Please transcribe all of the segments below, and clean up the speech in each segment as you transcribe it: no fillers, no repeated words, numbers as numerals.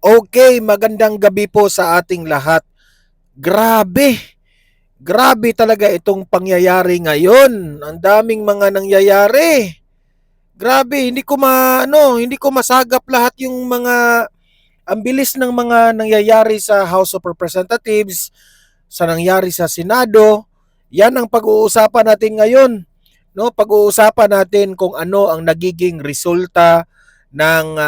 Okay, magandang gabi po sa ating lahat. Grabe, grabe talaga itong pangyayari ngayon. Ang daming mga nangyayari. Grabe, hindi ko masagap lahat yung mga ang bilis ng mga nangyayari sa House of Representatives, sa nangyari sa Senado. Yan ang pag-uusapan natin ngayon. No, pag-uusapan natin kung ano ang nagiging resulta ng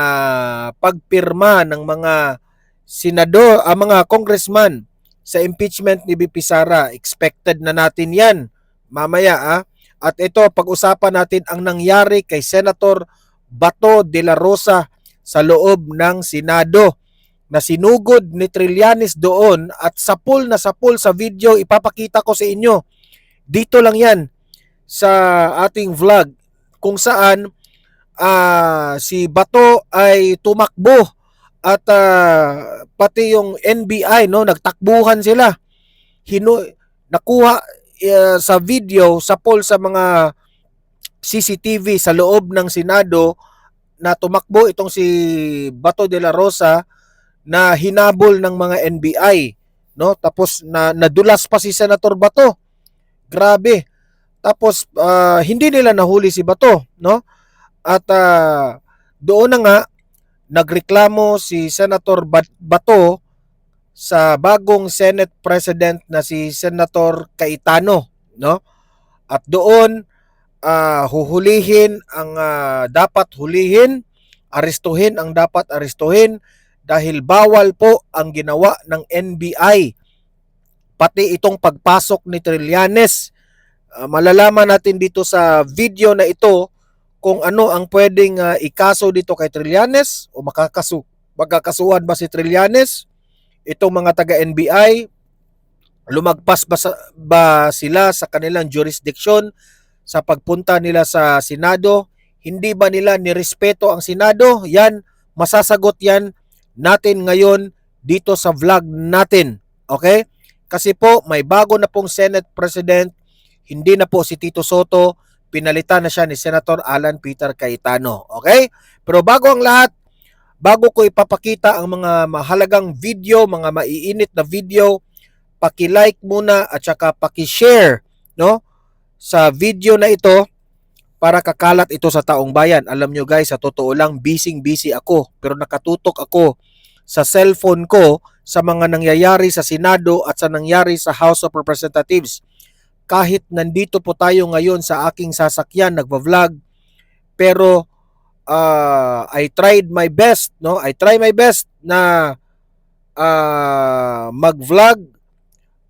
pagpirma ng mga senador, mga congressman sa impeachment ni BP Sara. Expected na natin 'yan mamaya At ito, pag-usapan natin ang nangyari kay Senator Bato de la Rosa sa loob ng Senado na sinugod ni Trillanes doon at sapul na sapul sa video ipapakita ko sa inyo. Dito lang 'yan sa ating vlog kung saan si Bato ay tumakbo at pati yung NBI nagtakbuhan sila. Nakuha sa video sa poll sa mga CCTV sa loob ng Senado na tumakbo itong si Bato de la Rosa na hinabol ng mga NBI, no? Tapos nadulas pa si Senator Bato. Grabe. Tapos hindi nila nahuli si Bato, no? At doon na nga nagreklamo si Senator Bato sa bagong Senate President na si Senator Cayetano, no? At doon huhulihin ang dapat hulihin, arestuhin ang dapat arestuhin dahil bawal po ang ginawa ng NBI. Pati itong pagpasok ni Trillanes. Malalaman natin dito sa video na ito kung ano ang pwedeng ikaso dito kay Trillanes o magkakasuhan ba si Trillanes. Itong mga taga-NBI, lumagpas ba sila sa kanilang jurisdiction sa pagpunta nila sa Senado? Hindi ba nila nirespeto ang Senado? Yan, masasagot yan natin ngayon dito sa vlog natin. Okay? Kasi po, may bago na pong Senate President. Hindi na po si Tito Soto. Pinalitan na siya ni Senator Alan Peter Cayetano. Okay? Pero bago ang lahat, bago ko ipapakita ang mga mahalagang video, mga maiinit na video, paki-like muna at saka paki-share, no, sa video na ito para kakalat ito sa taong bayan. Alam nyo guys, sa totoo lang, busy ako, pero nakatutok ako sa cellphone ko sa mga nangyayari sa Senado at sa nangyari sa House of Representatives. Kahit nandito po tayo ngayon sa aking sasakyan, nagva-vlog, pero I tried my best, no? I try my best na mag-vlog,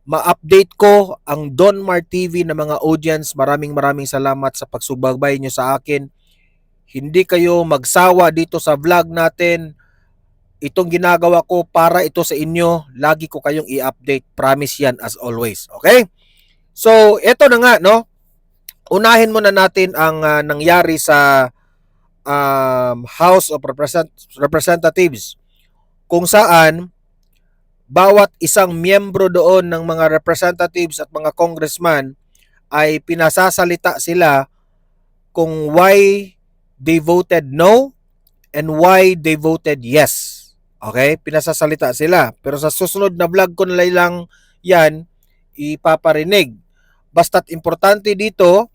ma-update ko ang Donmar TV na mga audience. Maraming salamat sa pagsubaybay nyo sa akin. Hindi kayo magsawa dito sa vlog natin. Itong ginagawa ko para ito sa inyo. Lagi ko kayong i-update. Promise yan as always. Okay? So, eto na nga, no? Unahin muna natin ang nangyari sa House of Representatives kung saan bawat isang miyembro doon ng mga representatives at mga congressman ay pinasasalita sila kung why they voted no and why they voted yes. Okay? Pinasasalita sila. Pero sa susunod na vlog ko na lang yan ipaparinig. Basta't importante dito,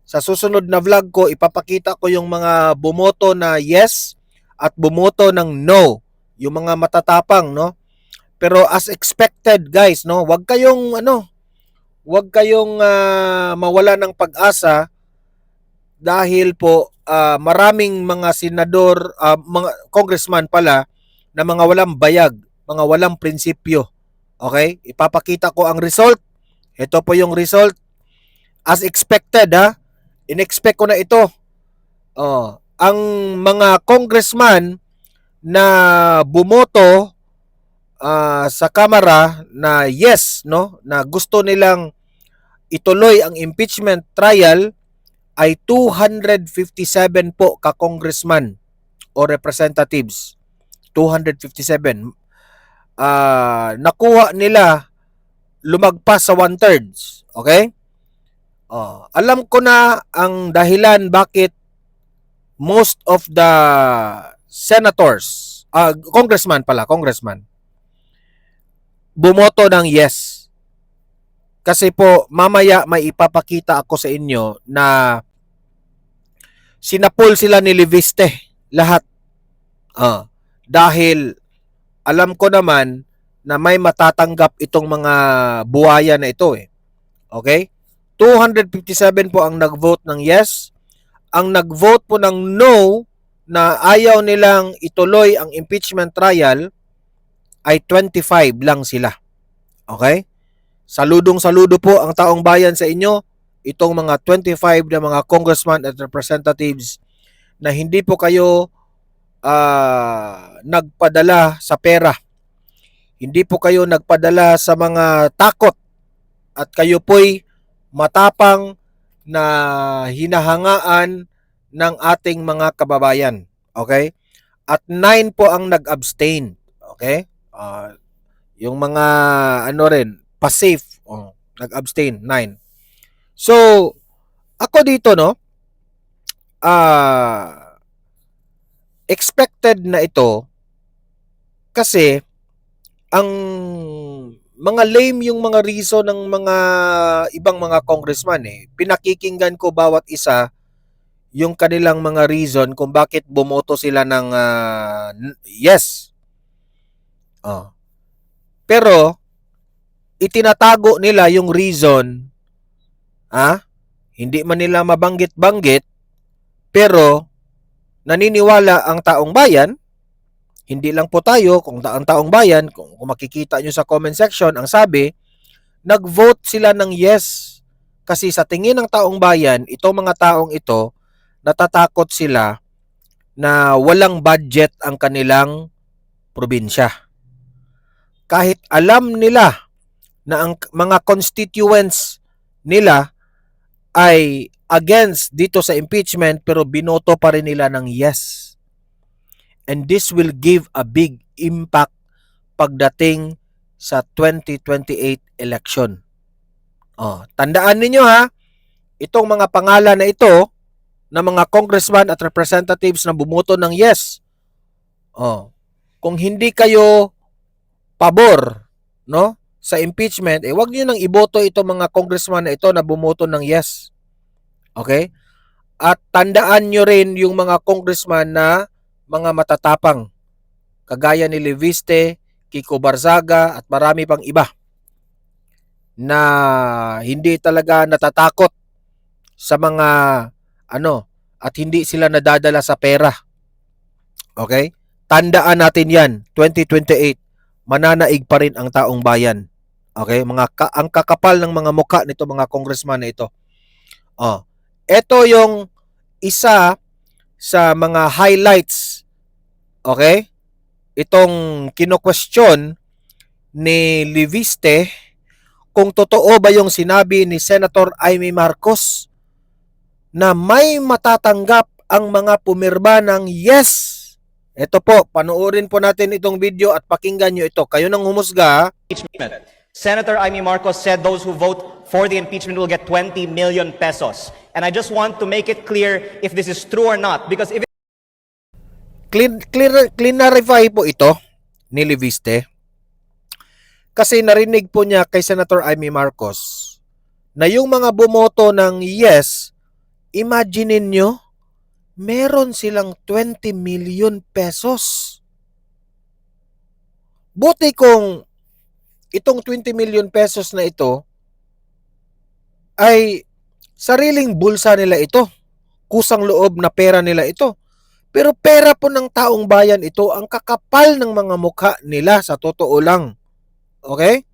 sa susunod na vlog ko, ipapakita ko yung mga bumoto na yes at bumoto ng no. Yung mga matatapang, no? Pero as expected, guys, no? Huwag kayong mawala ng pag-asa dahil po maraming mga senador, mga congressman pala na mga walang bayag, mga walang prinsipyo. Okay? Ipapakita ko ang result. Ito po yung result. As expected, in-expect ko na ito. Ang mga congressman na bumoto sa Kamara na yes, no, na gusto nilang ituloy ang impeachment trial ay 257 po ka-congressman o representatives. 257. Nakuha nila lumagpas sa 1/3. Okay? Alam ko na ang dahilan bakit most of the senators congressman, bumoto ng yes. Kasi po, mamaya may ipapakita ako sa inyo na sinapol sila ni Leviste lahat. Dahil alam ko naman na may matatanggap itong mga buhaya na ito eh. Okay? 257 po ang nag-vote ng yes. Ang nag-vote po ng no na ayaw nilang ituloy ang impeachment trial ay 25 lang sila. Okay? Saludong-saludo po ang taong bayan sa inyo, itong mga 25 na mga congressman at representatives na hindi po kayo nagpadala sa pera. Hindi po kayo nagpadala sa mga takot at kayo po'y matapang na hinahangaan ng ating mga kababayan. Okay? At 9 po ang nag-abstain. Okay? Yung mga pa-safe, nag-abstain, 9. So, ako dito, no, expected na ito kasi ang mga lame yung mga reason ng mga ibang mga congressman eh. Pinakikinggan ko bawat isa yung kanilang mga reason kung bakit bumoto sila ng yes. Pero itinatago nila yung reason, hindi man nila mabanggit-banggit, pero naniniwala ang taong bayan, hindi lang po tayo, kung ang taong bayan, kung makikita nyo sa comment section, ang sabi, nag-vote sila ng yes. Kasi sa tingin ng taong bayan, itong mga taong ito, natatakot sila na walang budget ang kanilang probinsya. Kahit alam nila na ang mga constituents nila ay against dito sa impeachment, pero binoto pa rin nila ng yes. And this will give a big impact pagdating sa 2028 election. Tandaan ninyo itong mga pangalan na ito ng mga congressman at representatives na bumoto ng yes. Kung hindi kayo pabor, no, sa impeachment, wag niyo nang iboto itong mga congressman na ito na bumoto ng yes. Okay? At tandaan nyo rin yung mga congressman na mga matatapang, kagaya ni Leviste, Kiko Barzaga at marami pang iba na hindi talaga natatakot sa mga at hindi sila nadadala sa pera. Okay? Tandaan natin yan, 2028, mananaig pa rin ang taong bayan. Okay? Ang kakapal ng mga mukha nito mga congressman na ito. Ito yung isa sa mga highlights. Okay? Itong kino-question ni Leviste kung totoo ba yung sinabi ni Senator Amy Marcos na may matatanggap ang mga pumirma ng yes. Ito po, panoorin po natin itong video at pakinggan nyo ito. Kayo nang humusga. Senator Amy Marcos said those who vote for the impeachment will get 20 million pesos. And I just want to make it clear if this is true or not. Because if Clarify po ito ni Leviste. Kasi narinig po niya kay Senator Amy Marcos na yung mga bumoto ng yes, imagine nyo, meron silang 20 million pesos. Buti kung itong 20 million pesos na ito ay sariling bulsa nila ito. Kusang loob na pera nila ito. Pero pera po ng taong bayan ito, ang kakapal ng mga mukha nila sa totoo lang. Okay?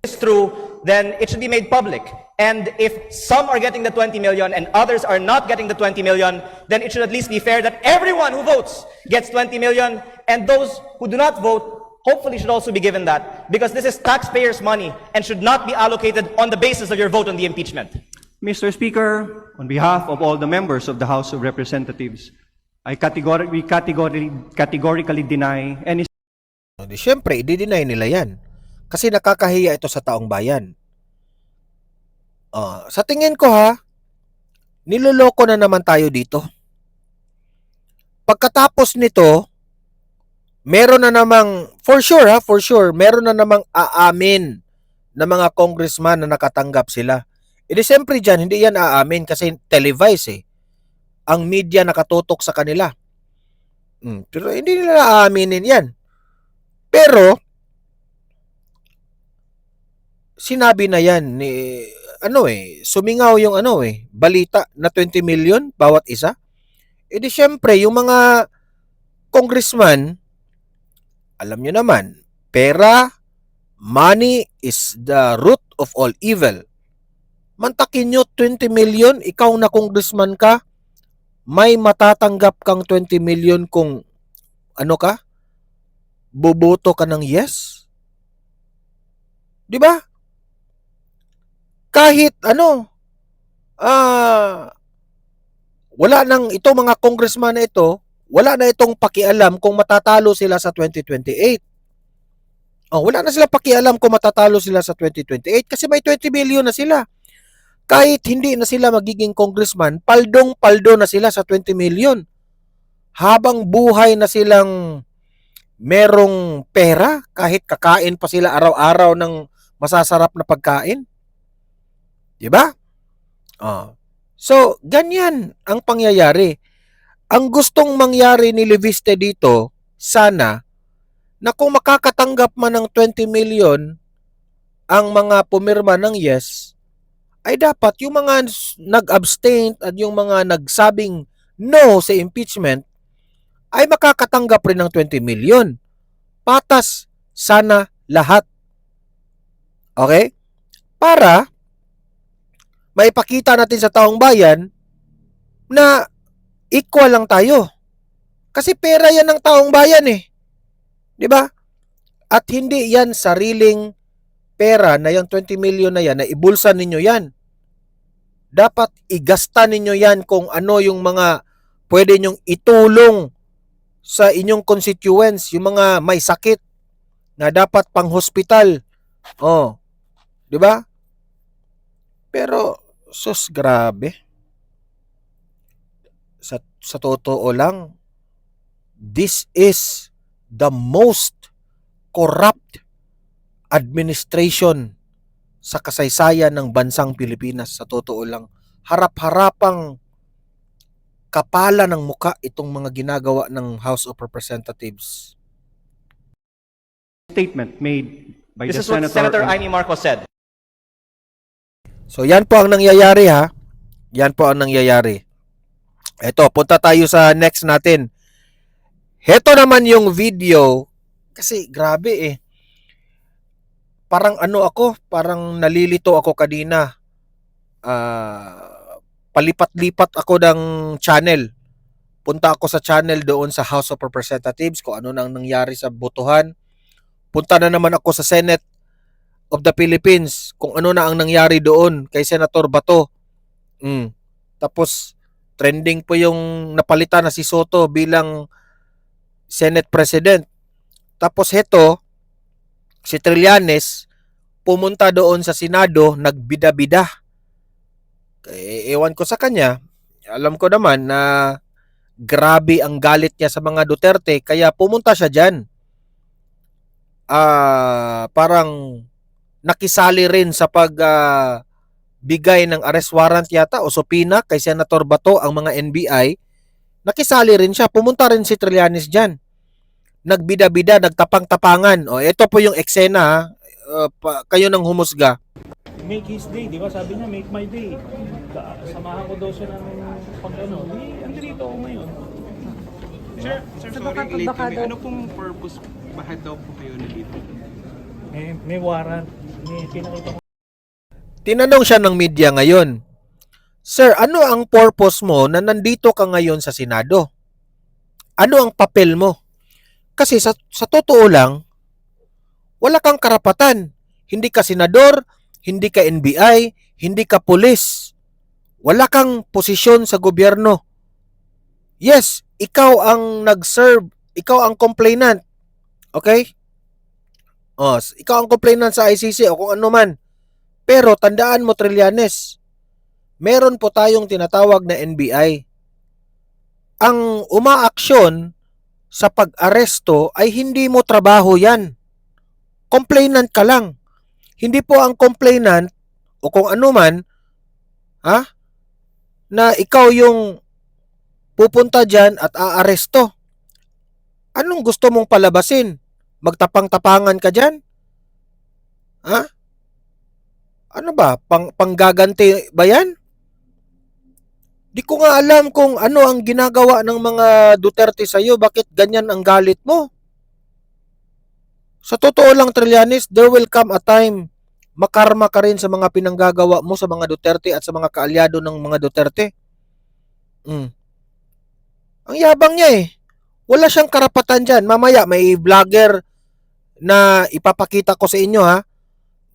it's true, then it should be made public. And if some are getting the 20 million and others are not getting the 20 million, then it should at least be fair that everyone who votes gets 20 million, and those who do not vote hopefully should also be given that, because this is taxpayers' money and should not be allocated on the basis of your vote on the impeachment. Mr. Speaker, on behalf of all the members of the House of Representatives, I categorically deny any... Siyempre, i-deny nila yan. Kasi nakakahiya ito sa taong bayan. Sa tingin ko niloloko na naman tayo dito. Pagkatapos nito, meron na namang, for sure, meron na namang aamin na mga congressman na nakatanggap sila. E di siyempre dyan, hindi yan aamin kasi televised eh. Ang media nakatutok sa kanila. Pero hindi nila aaminin yan. Pero, sinabi na yan ni, sumingaw yung balita na 20 million bawat isa. E di syempre, yung mga congressman, alam nyo naman, pera, money is the root of all evil. Mantakin nyo 20 million, ikaw na congressman ka, may matatanggap kang 20 million kung boboto ka ng yes? 'Di ba? Kahit wala nang ito mga congressman na ito, wala na itong pakialam kung matatalo sila sa 2028. Wala na sila pakialam kung matatalo sila sa 2028 kasi may 20 million na sila. Kahit hindi na sila magiging congressman, paldong-paldo na sila sa 20 million. Habang buhay na silang merong pera, kahit kakain pa sila araw-araw ng masasarap na pagkain. Diba? So, ganyan ang pangyayari. Ang gustong mangyari ni Leviste dito, sana, na kung makakatanggap man ng 20 million ang mga pumirma ng yes, ay dapat yung mga nag-abstain at yung mga nagsabing no sa impeachment ay makakatanggap rin ng 20 million. Patas sana lahat. Okay? Para maipakita natin sa taong bayan na equal lang tayo. Kasi pera yan ng taong bayan eh. 'Di ba? At hindi yan sariling pera na yung 20 million na yan, na ibulsa ninyo yan. Dapat igasta ninyo yan kung ano yung mga pwede nyong itulong sa inyong constituents, yung mga may sakit na dapat pang hospital. 'Di ba? Pero sus, grabe. Sa totoo lang, this is the most corrupt administration sa kasaysayan ng bansang Pilipinas. Sa totoo lang, harap-harapang kapala ng muka itong mga ginagawa ng House of Representatives. Statement made by This the is what Senator Senator. Amy Marcos said. So yan po ang nangyayari ha. Yan po ang nangyayari. Eto, punta tayo sa next natin. Heto naman yung video. Kasi grabe eh. Parang parang nalilito ako kanina. Palipat-lipat ako ng channel. Punta ako sa channel doon sa House of Representatives kung ano nang nangyari sa botohan. Punta na naman ako sa Senate of the Philippines kung ano na ang nangyari doon kay Senator Bato. Tapos trending po yung napalitan na si Soto bilang Senate President. Tapos heto, si Trillanes pumunta doon sa Senado, nagbida-bida. Ewan ko sa kanya, alam ko naman na grabe ang galit niya sa mga Duterte kaya pumunta siya dyan. Parang nakisali rin sa bigay ng arrest warrant yata o subpoena kay Senator Bato ang mga NBI. Nakisali rin siya. Pumunta rin si Trillanes dyan. Nagbida-bida, nagtapang-tapangan. Ito po yung eksena. Kayo nang humusga. Make his day, di ba? Sabi niya, make my day. Samahan ko daw siya ng andito ako ngayon. Sir, sorry, late kami. Ano pong purpose? Bakit daw po kayo nandito? May warrant. May pinakita ko. Tinanong siya ng media ngayon, Sir, ano ang purpose mo na nandito ka ngayon sa Senado? Ano ang papel mo? Kasi sa totoo lang, wala kang karapatan. Hindi ka senador, hindi ka NBI, hindi ka pulis. Wala kang posisyon sa gobyerno. Yes, ikaw ang nag-serve, ikaw ang complainant. Okay? Ikaw ang complainant sa ICC o kung ano man. Pero tandaan mo, Trillanes, meron po tayong tinatawag na NBI. Ang umaaksyon sa pag-aresto ay hindi mo trabaho yan. Complainant ka lang. Hindi po ang complainant o kung ano man, na ikaw yung pupunta dyan at aaresto. Anong gusto mong palabasin? Magtapang-tapangan ka dyan? Ano ba? Panggaganti ba yan? Di ko nga alam kung ano ang ginagawa ng mga Duterte sa'yo. Bakit ganyan ang galit mo? Sa totoo lang, Trillanes, there will come a time makarma ka rin sa mga pinanggagawa mo sa mga Duterte at sa mga kaalyado ng mga Duterte. Ang yabang niya eh. Wala siyang karapatan dyan. Mamaya may vlogger na ipapakita ko sa inyo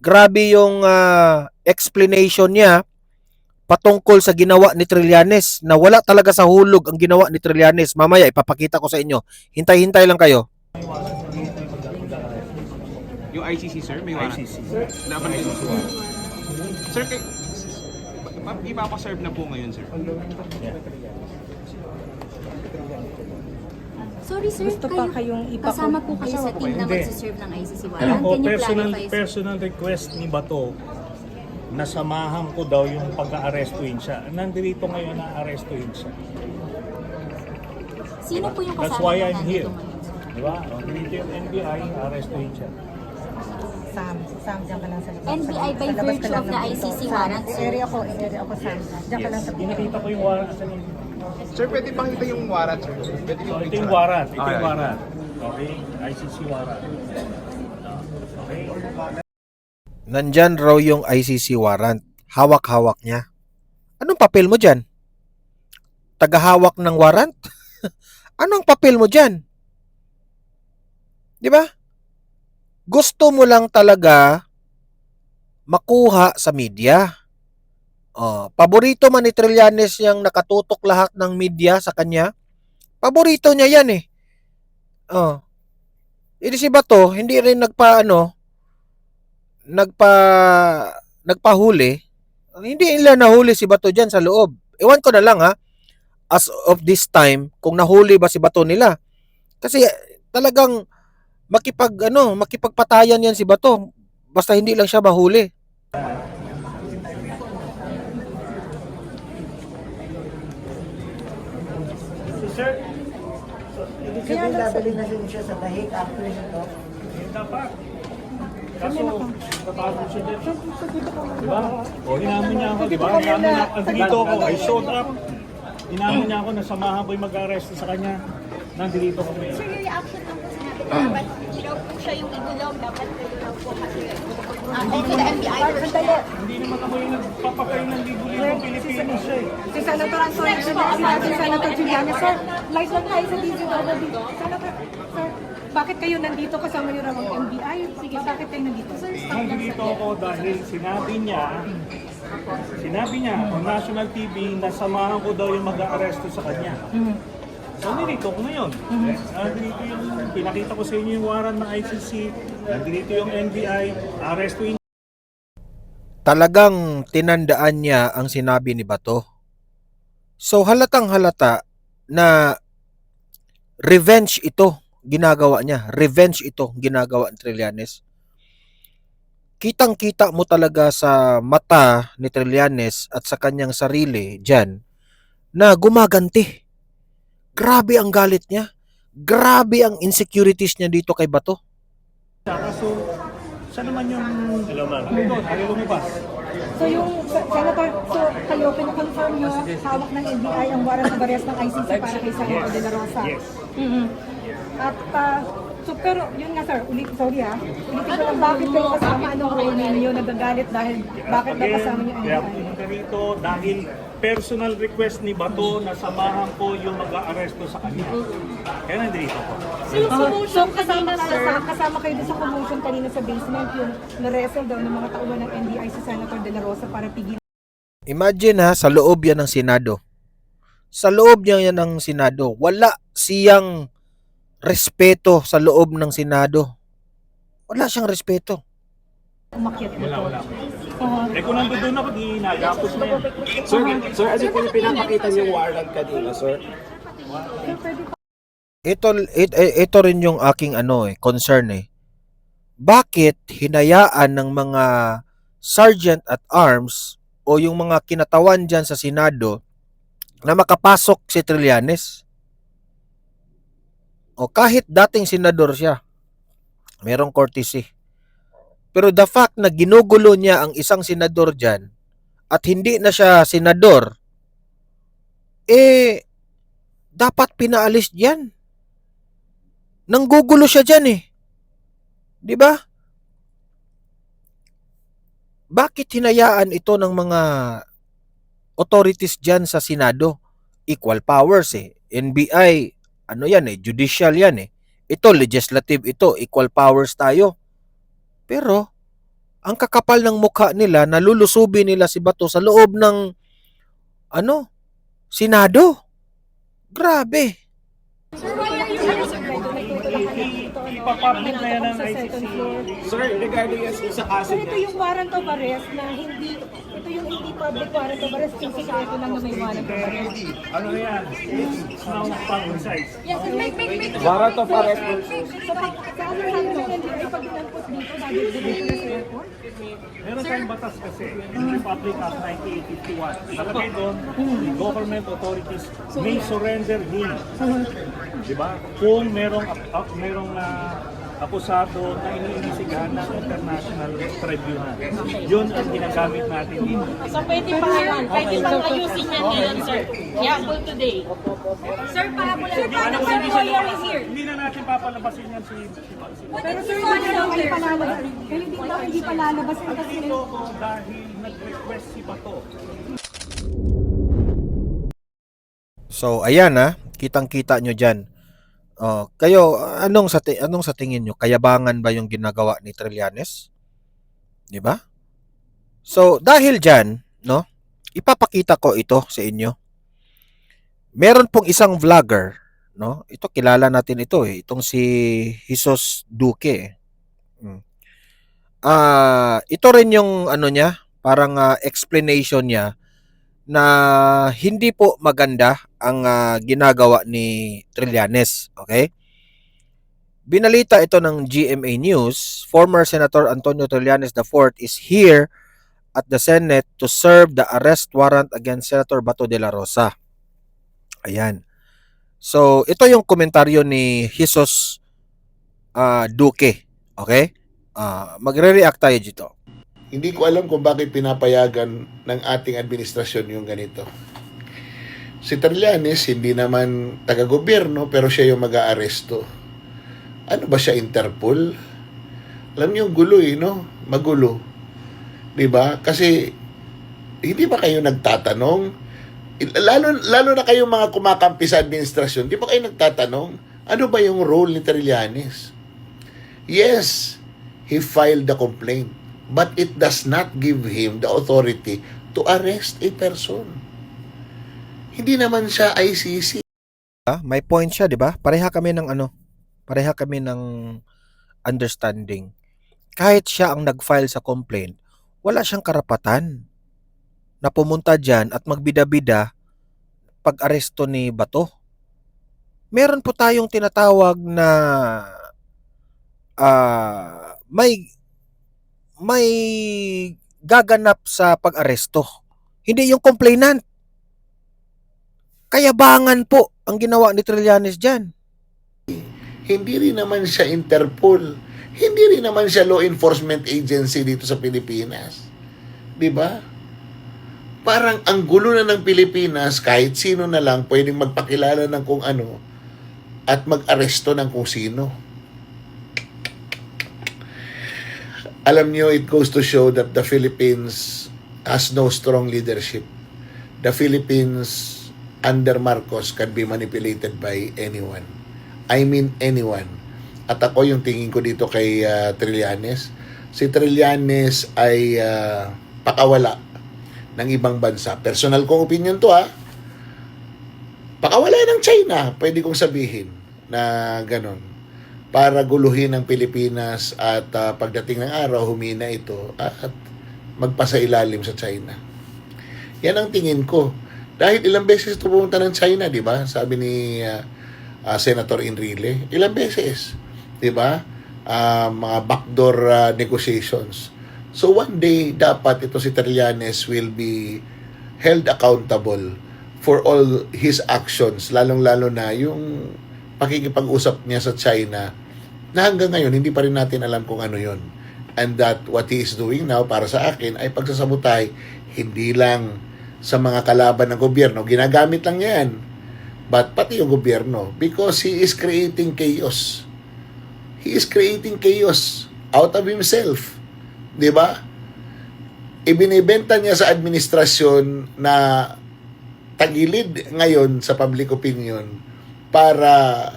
Grabe yung explanation niya patungkol sa ginawa ni Trillanes na wala talaga sa hulog ang ginawa ni Trillanes. Mamaya ipapakita ko sa inyo. Hintay-hintay lang kayo. Yung ICC, sir, may warrant. ICC. Laban na ICC. Sir, ipapaserve na po ngayon, sir. Sorry sir, Gusto pa kayong kasama po kayo sa team na Hindi. magsiserve ng ICC warrant. Ako, Can you clarify sir? personal request ni Bato, nasamahan ko daw yung pagka-arestuin siya. Nandito ngayon na arestuin siya. Sino po yung That's kasama why na I'm nandito here. ngayon? Di ba? Nandito yung NBI, arestuin siya. Sam, diyan ka lang sa labas. NBI by Sa labas virtue ka lang of the ng pinto. ICC Sam, warrant, sir. area ko, Sam. Diyan ka lang sa pinto. Nakita ko yung warrant. Sir, pwede pakita yung warrant, sir. Pwede So, yung ito yung warrant. Ito yung Okay. warrant. Okay? ICC warrant. Okay? Nandyan raw yung ICC warrant. Hawak-hawak niya. Anong papel mo dyan? Tagahawak ng warrant? Anong papel mo dyan? Di ba? Gusto mo lang talaga makuha sa media. Paborito man ni Trillanes yung nakatutok lahat ng media sa kanya. Paborito niya yan eh. Hindi si Bato, hindi rin nagpahuli. Hindi nila nahuli si Bato dyan sa loob. Ewan ko na lang as of this time, kung nahuli ba si Bato nila. Kasi talagang makipagpatayan yan si Bato. Basta hindi lang siya mahuli. Sir, Kaya dadali na rin siya sa Bahig after nito. dapat. Kaso, natapos siya dyan. Diba? Hinamon niya ako, diba? Hinamon niya ako. Nandito ako. I showed up. Hinamon niya ako. Nasamahan ko yung mag-arrest sa kanya. Nandito ako ngayon. Sir, yung reaction lang po sinabi na dapat hindi daw po siya yung igulong, dapat kayo daw po kasi okay the NBI for sure. Hindi naman ako yung nagpapakay ng libo-libo Pilipino siya eh. Si Senator Antonio, si Senator Juliana, sir, live lang tayo sa DZWB. Senator, sir, bakit kayo nandito kasama niyo raw ang NBI? Sige, bakit kayo nandito? Sir, Nandito ako dahil sinabi niya on national TV na samahan ko daw yung mag-aaresto sa kanya. So, nandito ko ngayon. Nandito yung, pinakita ko sa inyo yung warrant ng ICC, nandito yung NBI, arrestuin. Talagang tinandaan niya ang sinabi ni Bato. So halatang halata na revenge ito ginagawa niya. Revenge ito ginagawa ni Trillanes. Kitang-kita mo talaga sa mata ni Trillanes at sa kanyang sarili dyan na gumaganti. Grabe ang galit niya. Grabe ang insecurities niya dito kay Bato. So, siya naman yung, ayaw lumabas. So yung Senator, so kayo pinakonfirm nyo hawak ng NBI ang warrant of arrest ng ICC para kay Senator De La Rosa. Yes. At so pero yun nga sir, ulitin ko lang bakit kayo kasama, anong role ninyo nagagalit dahil bakit daw kasama niyo Kaya NBI? pumunta rito dahil personal request ni Bato na samahan ko yung mag-aaresto sa kanya. Kaya nandito ko. So kasama kayo doon sa commotion kanina sa basement yung na-wrestle daw ng mga tauhan ng NBI si Senator De La Rosa para pigilan. Imagine sa loob yan ng Senado. Sa loob niya yan ng Senado. Wala siyang respeto sa loob ng Senado. Wala siyang respeto. Umakyat dito. Eh kung nandun ako, di nagapos na yan. Sir, ano po yung pinapakita niyong warrant kanina, sir? ito rin yung aking concern eh. Bakit hinayaan ng mga sergeant at arms o yung mga kinatawan dyan sa Senado na makapasok si Trillanes? O kahit dating senador siya, merong courtesy. Pero the fact na ginugulo niya ang isang senador dyan at hindi na siya senador, dapat pinaalis diyan. Nanggugulo siya dyan eh. Di ba? Bakit hinayaan ito ng mga authorities dyan sa Senado? Equal powers eh. NBI, judicial yan eh. Ito, legislative ito, equal powers tayo. Pero, ang kakapal ng mukha nila, nalulusubi nila si Bato sa loob ng, Senado. Grabe. Ipapublic na yan ng ICC. Sir, regarding sa kaso Sir, ito yung warrant of arrest na ito yung hindi public warrant of arrest, yung sekreto lang na may warrant of arrest. Ano na yan? It's now publicized. Yes, make warrant of arrest. So, sa ano lang ng NBI pag inampos dito, dahil dito na sa airport? Meron tayong batas kasi, Republic Act 1981. Nakalagay doon, the government authorities may surrender him. Diba? Kung merong akusado na iniimbestigahan ng International Tribunal. Yun ang ginagamit natin dito. So pwede pa ngayon, pwede pang ayusin yan ngayon, sir. Yabol today. Sir, pahabol sir, paano pa lawyer is here? Hindi na natin papalabasin yan si Pero sir, hindi daw kayo palalabas. Pero hindi pa lalabas kasi Nandito ko dahil nag-request si Bato. So, ayan kitang-kita nyo dyan. Kayo, anong sa tingin nyo? Kayabangan ba yung ginagawa ni Trillanes? Di ba? So, dahil dyan, ipapakita ko ito sa inyo. Meron pong isang vlogger, ito kilala natin ito itong si Jesus Duque. Ito rin yung parang explanation niya na hindi po maganda ang ginagawa ni Trillanes. Okay? Binalita ito ng GMA News, former Senator Antonio Trillanes IV is here at the Senate to serve the arrest warrant against Senator Bato de la Rosa. Ayan. So, ito yung komentaryo ni Jesus Duque. Okay? Magre-react tayo dito. Hindi ko alam kung bakit pinapayagan ng ating administrasyon yung ganito. Si Trillanes, hindi naman taga-gobyerno, pero siya yung mag-aaresto. Ano ba siya, Interpol? Alam niyo, gulo magulo. Diba? Kasi, hindi ba kayo nagtatanong? Lalo na kayong mga kumakampi sa administrasyon, di ba kayo nagtatanong, ano ba yung role ni Trillanes? Yes, he filed the complaint. But it does not give him the authority to arrest a person. Hindi naman siya ICC. May point siya, 'di ba? Pareha kami ng understanding. Kahit siya ang nag-file sa complaint, wala siyang karapatan na pumunta diyan at magbida-bida pag-aresto ni Bato. Meron po tayong tinatawag na may gaganap sa pag-aresto. Hindi yung complainant. Kayabangan po ang ginawa ni Trillanes dyan. Hindi rin naman siya Interpol. Hindi rin naman siya law enforcement agency dito sa Pilipinas. Diba? Parang ang gulo na ng Pilipinas, kahit sino na lang pwedeng magpakilala ng kung ano at mag-aresto ng kung sino. Alam niyo, it goes to show that the Philippines has no strong leadership. The Philippines under Marcos can be manipulated by anyone. I mean anyone. At ako yung tingin ko dito kay Trillanes. Si Trillanes ay pakawala ng ibang bansa. Personal kong opinion to Pakawala ng China, pwede kong sabihin na ganon. Para guluhin ang Pilipinas at pagdating ng araw, humina ito at magpasailalim sa China. Yan ang tingin ko. Dahil ilang beses ito pumunta ng China, di ba? Sabi ni Senator Enrile. Ilang beses, 'di ba? Mga backdoor negotiations. So one day dapat ito si Trillanes will be held accountable for all his actions, lalong-lalo na yung pakikipag-usap niya sa China na hanggang ngayon hindi pa rin natin alam kung ano yon. And that what he is doing now para sa akin ay pagsasabotay hindi lang sa mga kalaban ng gobyerno, ginagamit lang niya yan, but pati yung gobyerno, because he is creating chaos. He is creating chaos out of himself. 'Di ba? Ibinibenta niya sa administrasyon na tagilid ngayon sa public opinion para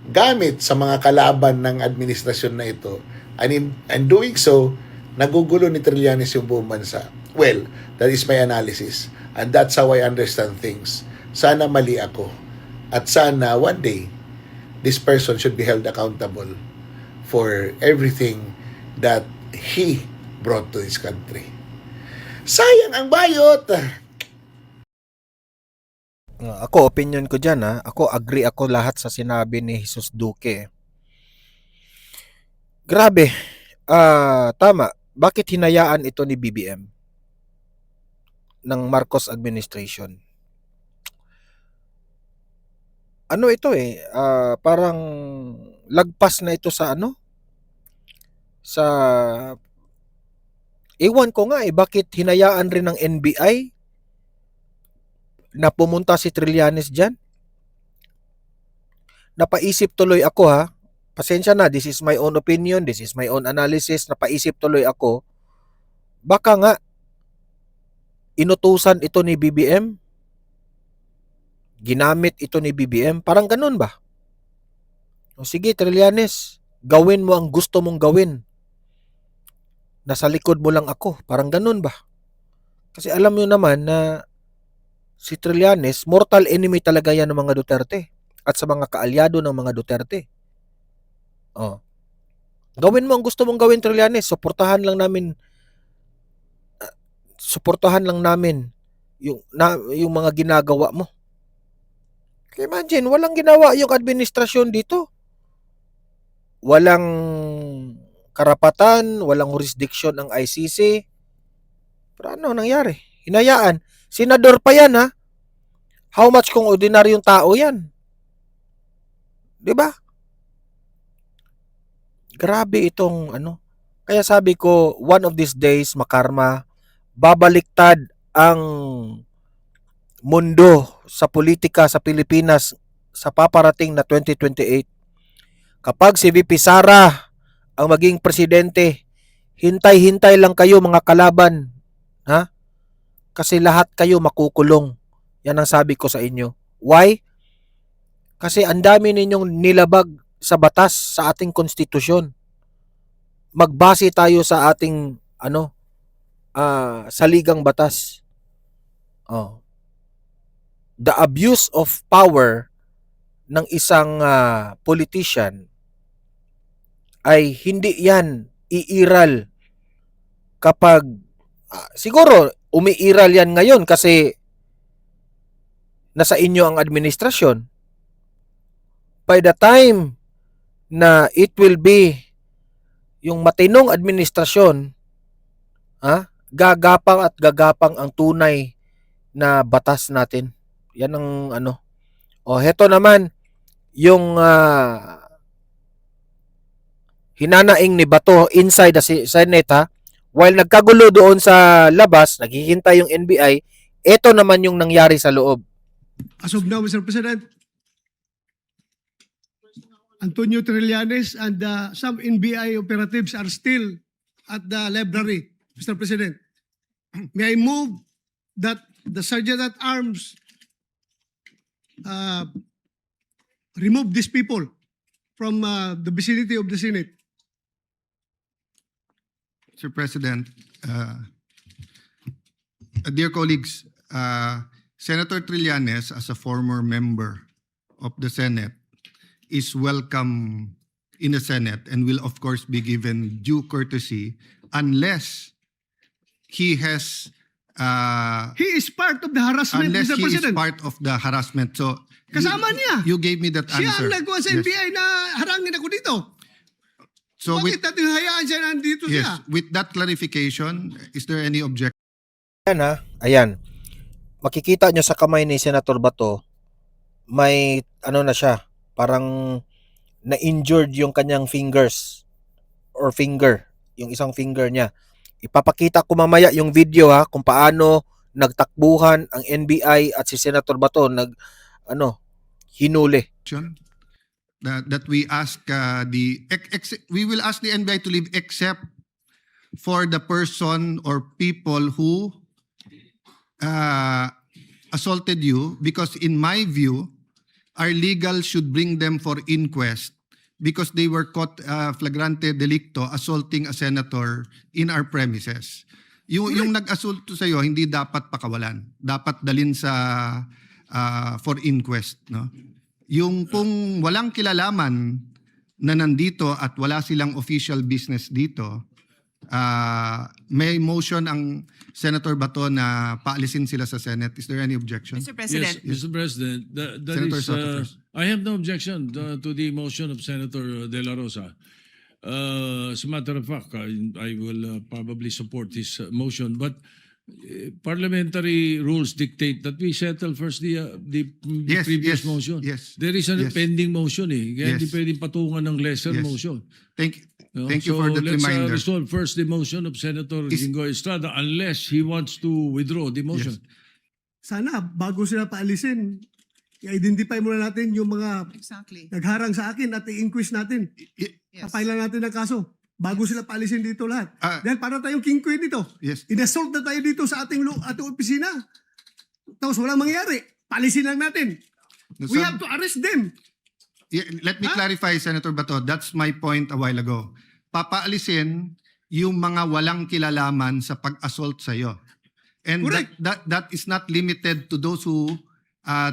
gamit sa mga kalaban ng administrasyon na ito. And doing so, nagugulo ni Trillanes yung buong bansa. Well, that is my analysis. And that's how I understand things. Sana mali ako. At sana one day, this person should be held accountable for everything that he brought to this country. Sayang ang bayot! Ako, opinion ko dyan Ako, agree ako lahat sa sinabi ni Jesus Duque. Grabe. Tama. Bakit hinayaan ito ni BBM? Ng Marcos administration? Ano ito parang lagpas na ito sa sa ewan ko nga bakit hinayaan rin ng NBI na pumunta si Trillanes dyan? Napaisip tuloy ako Pasensya na, this is my own opinion, this is my own analysis. Napaisip tuloy ako, baka nga inutusan ito ni BBM? Ginamit ito ni BBM? Parang ganun ba? O sige, Trillanes, gawin mo ang gusto mong gawin. Nasa likod mo lang ako. Parang ganun ba? Kasi alam nyo naman na si Trillanes, mortal enemy talaga yan ng mga Duterte at sa mga kaalyado ng mga Duterte. Gawin mo ang gusto mong gawin, Trillanes. Suportahan lang namin yung mga ginagawa mo. Imagine, walang ginawa yung administrasyon dito. Walang karapatan, walang jurisdiction ang ICC. Pero ano nangyari? Hinayaan. Senador pa yan How much kung ordinaryong tao yan? 'Di ba? Grabe itong Kaya sabi ko, one of these days, makarma, babaliktad ang mundo sa politika sa Pilipinas sa paparating na 2028. Kapag si VP Sara ang maging presidente, hintay-hintay lang kayo mga kalaban. Kasi lahat kayo makukulong. Yan ang sabi ko sa inyo. Why? Kasi ang dami ninyong nilabag sa batas, sa ating konstitusyon. Magbase tayo sa ating saligang batas. The abuse of power ng isang politician ay hindi yan iiral kapag siguro umiiral yan ngayon kasi nasa inyo ang administrasyon. By the time na it will be yung matinong administrasyon, gagapang at gagapang ang tunay na batas natin. Yan ang heto naman yung hinanaing ni Bato inside the Senate while nagkagulo doon sa labas, naghihintay yung NBI, eto naman yung nangyari sa loob. As of now, Mr. President, Antonio Trillanes and some NBI operatives are still at the library, Mr. President. May I move that the Sergeant at Arms remove these people from the vicinity of the Senate? Mr. President, dear colleagues, Senator Trillanes, as a former member of the Senate, is welcome in the Senate and will of course be given due courtesy unless he has He is part of the harassment, unless Mr. he is President. part of the harassment. So Kasama niya. you gave me that Siya answer. ang nagkuha sa Yes. NBI na harangin ako dito. So Bakit natin hayaan siya nandito yes, siya? with that clarification, is there any objection? Ayan ha, ayan. Makikita nyo sa kamay ni Senator Bato, may ano na siya, parang na-injured yung kanyang fingers or finger, yung isang finger niya. Ipapakita ko mamaya yung video ha, kung paano nagtakbuhan ang NBI at si Senator Bato hinuli. That we ask we will ask the NBI to leave except for the person or people who assaulted you, because in my view, our legal should bring them for inquest because they were caught flagrante delicto assaulting a senator in our premises. Yung nag-assault sa iyo hindi dapat pakawalan. Dapat dalin sa for inquest, no? Yung kung walang kilalaman na nandito at wala silang official business dito, may motion ang Senator Bato na paalisin sila sa Senate. Is there any objection? Mr. President. Yes, Mr. President, that Senator is, Soto first. I have no objection to the motion of Senator De La Rosa. As a matter of fact, I will probably support his motion, but parliamentary rules dictate that we settle first the Yes, previous yes, motion. yes, There is a yes. pending motion kaya hindi Yes. pwedeng patungan ng lesser Yes. motion. Thank No? you So for that let's reminder. resolve first the motion of Senator Jingo Estrada unless he wants to withdraw the motion. Sana, bago sila paalisin, i-identify muna natin yung mga Exactly. nagharang sa akin at i-inquest natin. Yes. Papailan natin ang kaso. Bago sila paalisin dito lahat. Ah. Dahil para tayong king queen dito. Yes. Inassault na tayo dito sa ating opisina. Tapos walang mangyayari. Paalisin lang natin. We So- have to arrest them. Yeah, let me clarify, Senator Bato. That's my point a while ago. Papaalisin yung mga walang kilalaman sa pag-assault sa iyo. And Correct. that is not limited to those who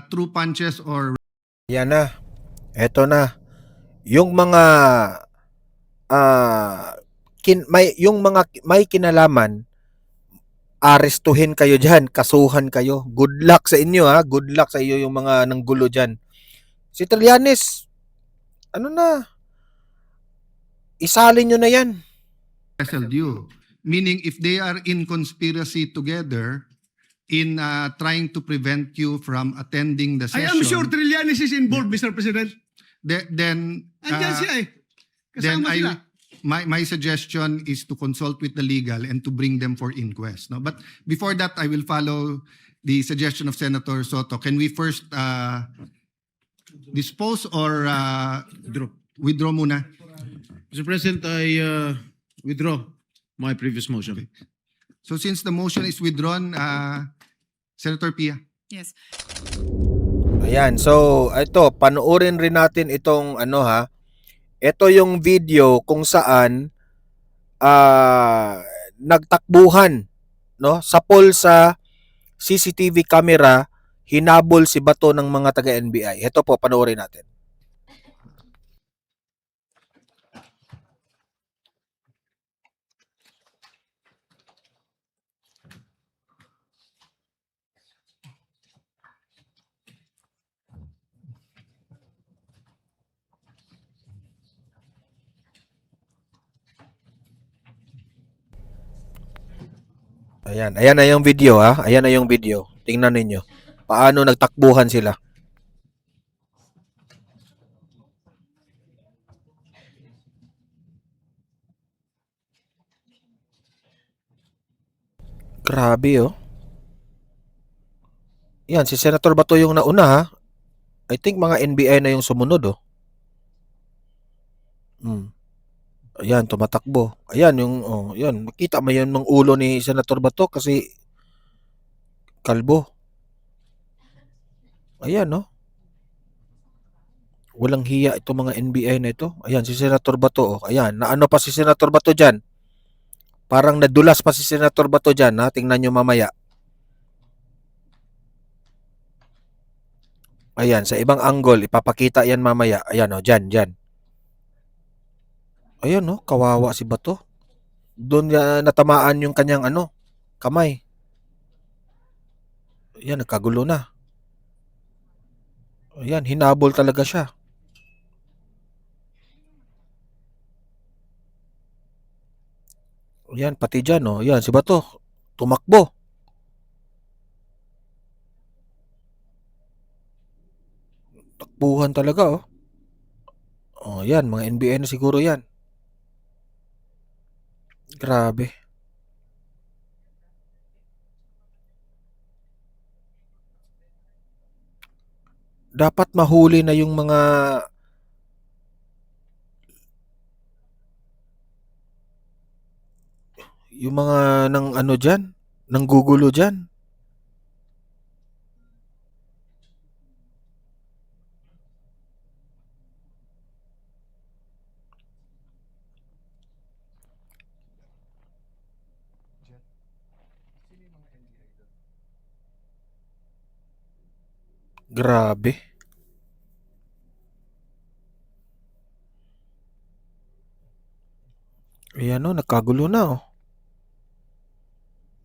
threw punches or Yan na. Eto na. Yung mga yung mga may kinalaman, arestuhin kayo diyan, kasuhan kayo. Good luck sa inyo ha. Good luck sa iyo yung mga nanggulo diyan. Si Trillanes, isalin nyo na yan. wrestled you. Meaning if they are in conspiracy together in trying to prevent you from attending the I session, am sure Trillanes is involved, Mr. President. then Andyan siya eh. then Kasama sila. my suggestion is to consult with the legal and to bring them for inquest. No, but before that, I will follow the suggestion of Senator Soto. Can we first dispose or withdraw muna? Mr. President, I withdraw my previous motion. So since the motion is withdrawn, Senator Pia. Yes. Ayan, so ito, panoorin rin natin itong ito yung video kung saan nagtakbuhan, no, sa poll sa CCTV camera, hinabol si Bato ng mga taga-NBI. Ito po, panoorin natin. Ayan na yung video ha. Ayan na yung video. Tingnan ninyo. Paano nagtakbuhan sila. Grabe oh. Yan, si Senator Bato yung nauna ha. I think mga NBI na yung sumunod oh. Ayan, tumatakbo. Ayan, yan. Makita mo yan ng ulo ni Senator Bato kasi kalbo. Ayan, no? Walang hiya itong mga NBI na ito. Ayan, si Senator Bato. Ayan, naano pa si Senator Bato dyan? Parang nadulas pa si Senator Bato dyan, ha? Tingnan nyo mamaya. Ayan, sa ibang angle, ipapakita yan mamaya. Ayan, dyan. Ayan, no? Kawawa si Bato. Doon natamaan yung kanyang kamay. Yan, nagkagulo na. Ayan, hinabol talaga siya. Ayan, pati dyan, oh. Ayan, si Bato, tumakbo. Takbuhan talaga, oh. Oh, yan, mga NBN na siguro yan. Grabe. Dapat mahuli na yung mga nang ano diyan, nang gugulo diyan. Grabe. Ayan, oh, nagkagulo na, oh.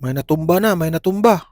May natumba na, may natumba.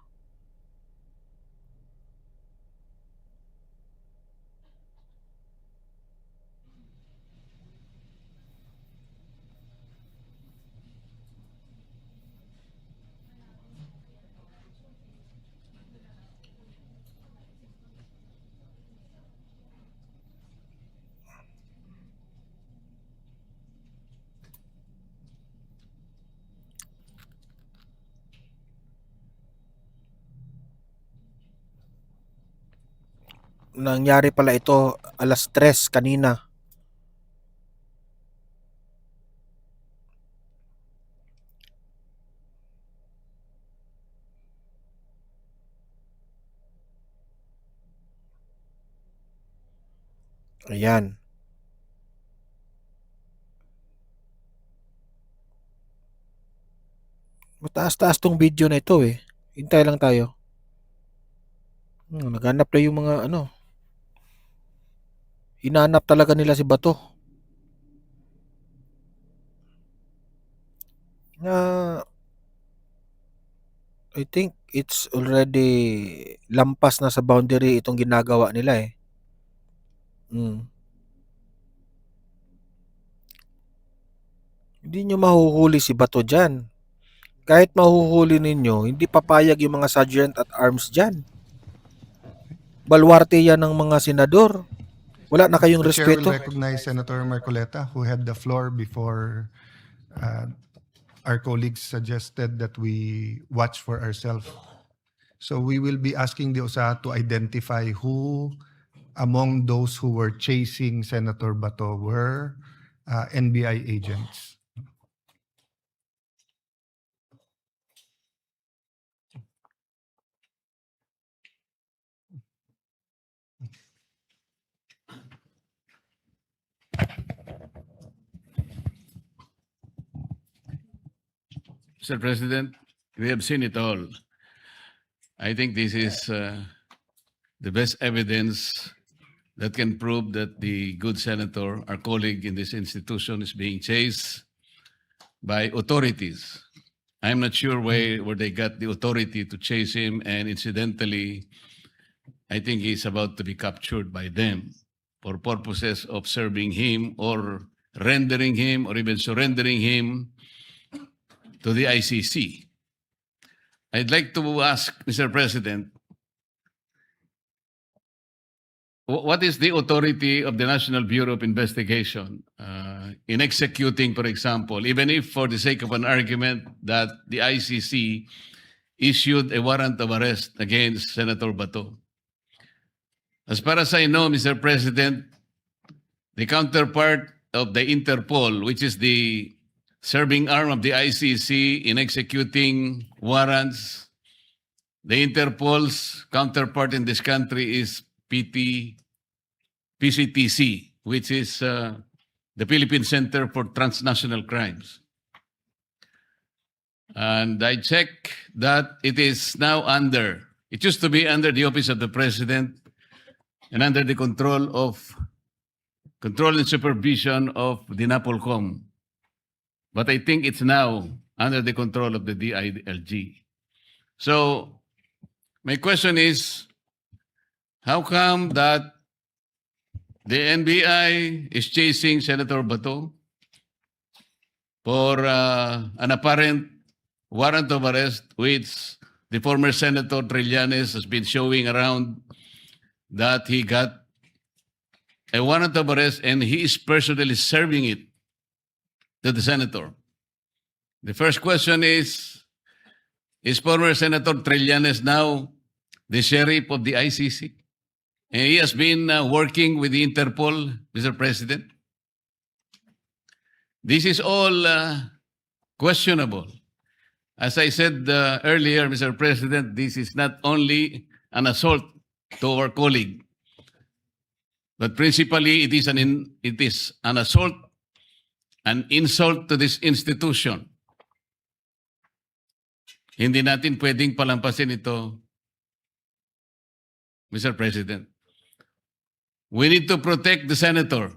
Nangyari pala ito alas 3 kanina. Ayan. Mataas-taas tong video na ito eh. Hintay lang tayo. Naghanap na yung mga ano. Hinanap talaga nila si Bato. I think it's already lampas na sa boundary itong ginagawa nila eh. Hindi nyo mahuhuli si Bato dyan. Kahit mahuhuli ninyo, hindi papayag yung mga sergeant at arms dyan. Balwarte yan ng mga senador. Wala na kayong The chair will respeto. recognize Senator Marcoleta, who had the floor before our colleagues suggested that we watch for ourselves. So we will be asking the OSA to identify who among those who were chasing Senator Bato were NBI agents. Mr. President, we have seen it all. I think this is the best evidence that can prove that the good senator, our colleague in this institution, is being chased by authorities. I'm not sure where they got the authority to chase him, and incidentally, I think he's about to be captured by them for purposes of serving him or rendering him or even surrendering him to the ICC. I'd like to ask, Mr. President, what is the authority of the National Bureau of Investigation in executing, for example, even if for the sake of an argument that the ICC issued a warrant of arrest against Senator Bato? As far as I know, Mr. President, the counterpart of the Interpol, which is the serving arm of the ICC in executing warrants, the Interpol's counterpart in this country is PCTC, which is the Philippine Center for Transnational Crimes. And I check that it is now under, it used to be under the Office of the President and under the control and supervision of the NAPOLCOM. But I think it's now under the control of the DILG. So My question is, how come that the NBI is chasing Senator Bato for an apparent warrant of arrest, which the former Senator Trillanes has been showing around that he got a warrant of arrest and he is personally serving it to the senator? The first question is former Senator Trillanes now the sheriff of the ICC? And he has been working with the Interpol, Mr. President. This is all questionable. As I said earlier, Mr. President, this is not only an assault to our colleague, but principally it is an assault, an insult to this institution. Hindi natin pwedeng palampasin ito, Mr. President. We need to protect the senator.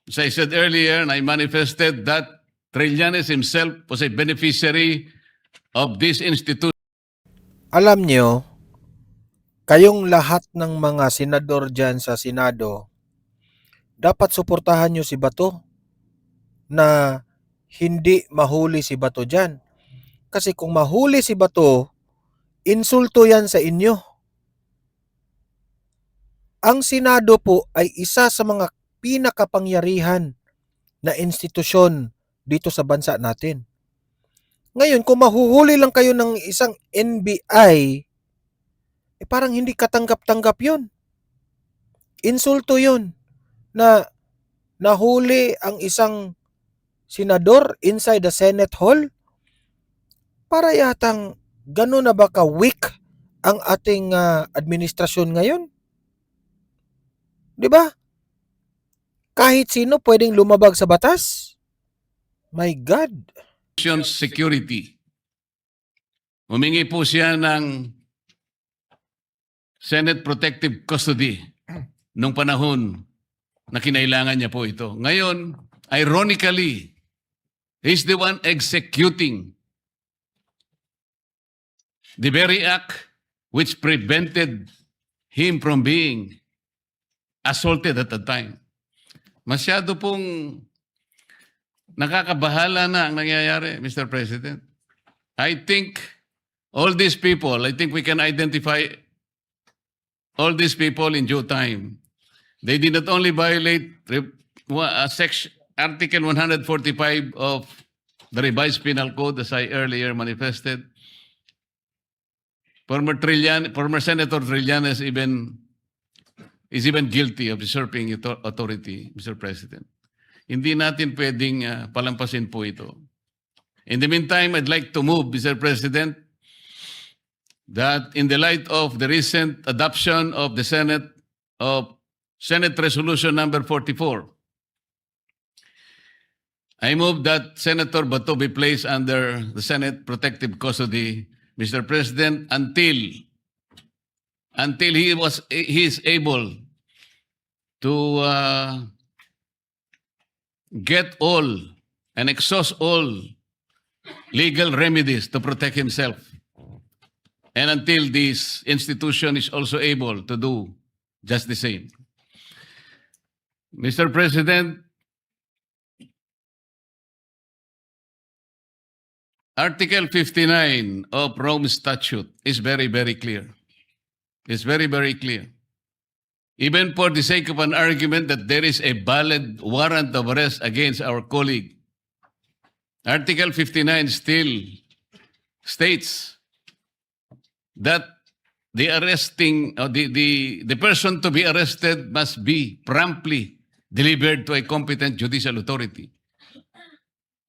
As I said earlier, and I manifested that Trillanes himself was a beneficiary of this institution. Alam nyo, kayong lahat ng mga senador dyan sa Senado, dapat suportahan nyo si Bato na hindi mahuli si Bato dyan. Kasi kung mahuli si Bato, insulto yan sa inyo. Ang Senado po ay isa sa mga pinakapangyarihan na institusyon dito sa bansa natin. Ngayon, kung mahuhuli lang kayo ng isang NBI, parang hindi katanggap-tanggap yun. Insulto yun na nahuli ang isang senador inside the Senate Hall. Para yatang gano'n na ba ka-weak ang ating administrasyon ngayon? Di ba? Kahit sino pwedeng lumabag sa batas? My God. Security. Humingi po siya ng Senate Protective Custody nung panahon na kinailangan niya po ito. Ngayon, ironically, he's the one executing the very act which prevented him from being assaulted at the time. Masyado pong nakakabahala na ang nangyayari, Mr. President. I think all these people, I think we can identify all these people in due time. They did not only violate Article 145 of the revised penal code, as I earlier manifested. Former Senator Trillanes is even guilty of usurping authority, Mr. President. Hindi natin pwedeng palampasin po ito. In the meantime, I'd like to move, Mr. President, that in the light of the recent adoption of the Senate Resolution number 44, I move that Senator Bato be placed under the Senate Protective Custody, Mr. President, until he is able to get all and exhaust all legal remedies to protect himself, and until this institution is also able to do just the same. Mr. President, Article 59 of Rome Statute is very, very clear. It's very, very clear. Even for the sake of an argument that there is a valid warrant of arrest against our colleague, Article 59 still states that the person to be arrested must be promptly delivered to a competent judicial authority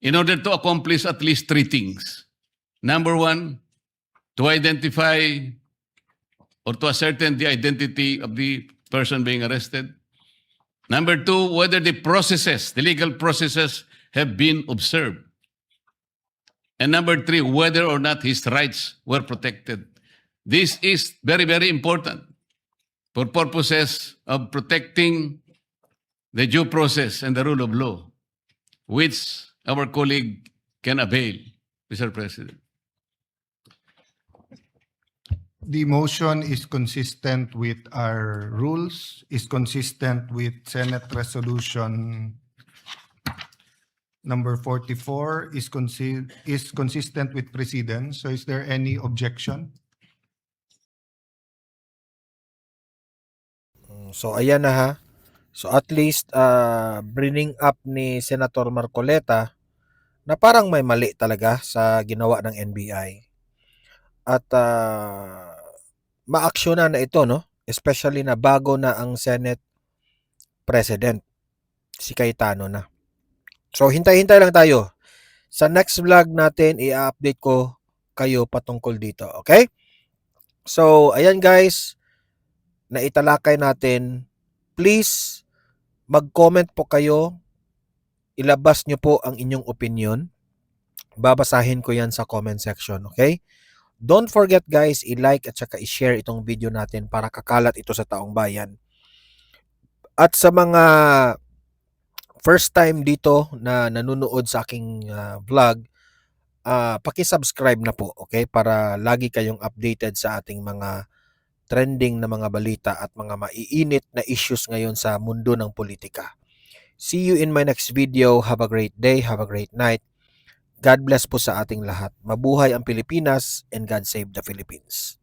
in order to accomplish at least three things. Number one, to identify or to ascertain the identity of the person being arrested. Number two, whether the legal processes have been observed. And number three, whether or not his rights were protected. This is very, very important for purposes of protecting the due process and the rule of law, which our colleague can avail, Mr. President. The motion is consistent with our rules, is consistent with Senate Resolution number 44, is consistent with precedence. So is there any objection? So ayan na ha. So at least bringing up ni Senator Marcoleta na parang may mali talaga sa ginawa ng NBI. At maaksyonan na ito, no? Especially na bago na ang Senate President, si Cayetano na. So hintay-hintay lang tayo. Sa next vlog natin, i-update ko kayo patungkol dito. Okay? So ayan guys, naitalakay natin. Please, mag-comment po kayo. Ilabas nyo po ang inyong opinion. Babasahin ko yan sa comment section. Okay? Don't forget guys, i-like at saka i-share itong video natin para kakalat ito sa taong bayan. At sa mga first time dito na nanonood sa aking vlog, paki-subscribe na po, okay? Para lagi kayong updated sa ating mga trending na mga balita at mga maiinit na issues ngayon sa mundo ng politika. See you in my next video. Have a great day. Have a great night. God bless po sa ating lahat. Mabuhay ang Pilipinas and God save the Philippines.